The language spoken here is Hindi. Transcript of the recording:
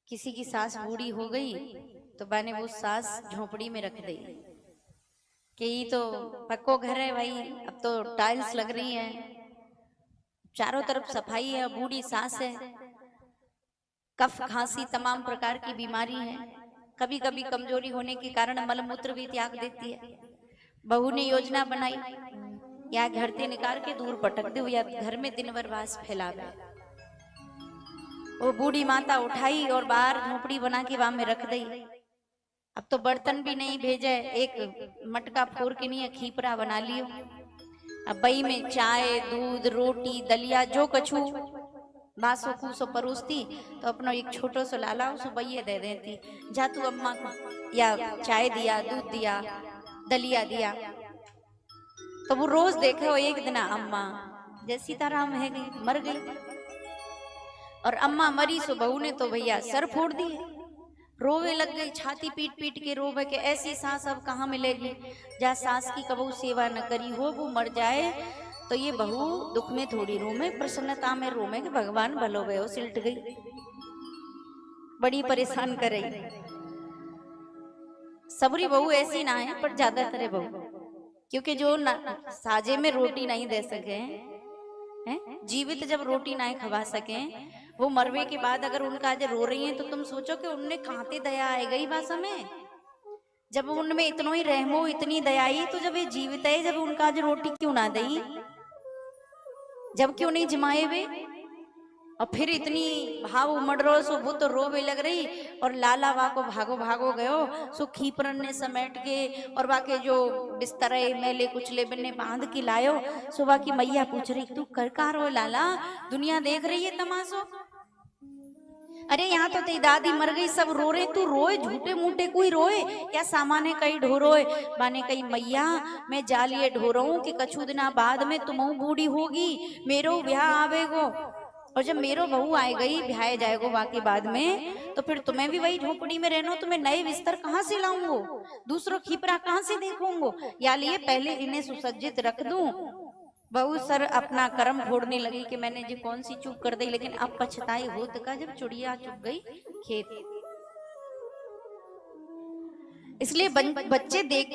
किसी की सास बूढ़ी हो गई तो मैंने वो सास झोपड़ी में रख दी कि ये तो पक्को घर है भाई, अब तो टाइल्स लग रही है, चारों तरफ सफाई है, बूढ़ी सास है, कफ खांसी तमाम प्रकार की बीमारी है, कभी कभी कमजोरी होने के कारण मलमूत्र भी त्याग देती है। बहू ने योजना बनाई या घर से निकाल के दूर पटक दो या घर में दिन भर वास फैला दे। वो बूढ़ी माता उठाई और बाहर झोपड़ी बना के वहां में रख दी। अब तो बर्तन भी नहीं भेजे, एक मटका फोड़ के नहीं खीपरा बना लियो। अब बई में चाय दूध रोटी दलिया जो कछु बासो कूसो परोसती तो अपनो एक छोटो सो लाला उसो बइये दे देती, जा तू अम्मा को या चाय दिया दूध दिया दलिया दिया। तो वो रोज देखे वो एक दिन अम्मा जय सीताराम है गई मर गई, और अम्मा मरी सो बहू ने तो भैया सर फोड़ दिए, रोवे लग गई, छाती पीट पीट के रोवे कि ऐसी सास अब कहाँ मिलेगी, जा सास की कबहू सेवा न करी हो, वो मर जाए तो ये बहू दुख में थोड़ी रोमे प्रसन्नता में रोमे कि भगवान भलो भयो सिलट गई, बड़ी परेशान कर रही। सबरी बहू ऐसी ना है पर ज्यादातर बहू, क्योंकि जो साजे में रोटी नहीं दे सके हैं, जीवित जब रोटी नहीं खवा सके, वो मरवे के बाद अगर उनका आज रो रही हैं तो तुम सोचो कि उनने कहां दया आए गई भाषा में, जब उनमें इतनो ही रहमो इतनी दयाई, तो जब ये जीवित है जब उनका आज रोटी क्यों ना दई, जब क्यों नहीं जमाए वे, और फिर इतनी भाव उमड़ रो सो वो तो रोवे लग रही, और लाला वा को भागो भागो गयो सो खीपरन ने समेट के और वाके जो बिस्तर मेले कुचले बिन्ने बांध के लायो, सो वाकी मैया पूछ रही तू कर का रो लाला, दुनिया देख रही है तमाशो, अरे यहाँ तो तेरी दादी मर गई सब रो रहे, तू रोए झूठे मूठे कोई रोए या सामाने कई ढोरोए, माने कई मैया मैं जालिए ढोरो कि कछु दिना बाद में तुम बूढ़ी होगी मेरो ब्याह आवेगो, और जब मेरो बहू आए गई ब्याह जाएगो वाके बाद में तो फिर तुम्हें भी वही झोपड़ी में रहना, तुम्हें नए बिस्तर कहाँ से लाऊंगो, दूसरों खीपरा कहाँ से देखूंगो, या लिए पहले इन्हें सुसज्जित रख दूं। बहू सर अपना कर्म फोड़ने लगी कि मैंने जी कौन सी चूक कर दी, लेकिन अब पछताई होत का जब चुड़िया चुग गई खेत। इसलिए बच्चे देख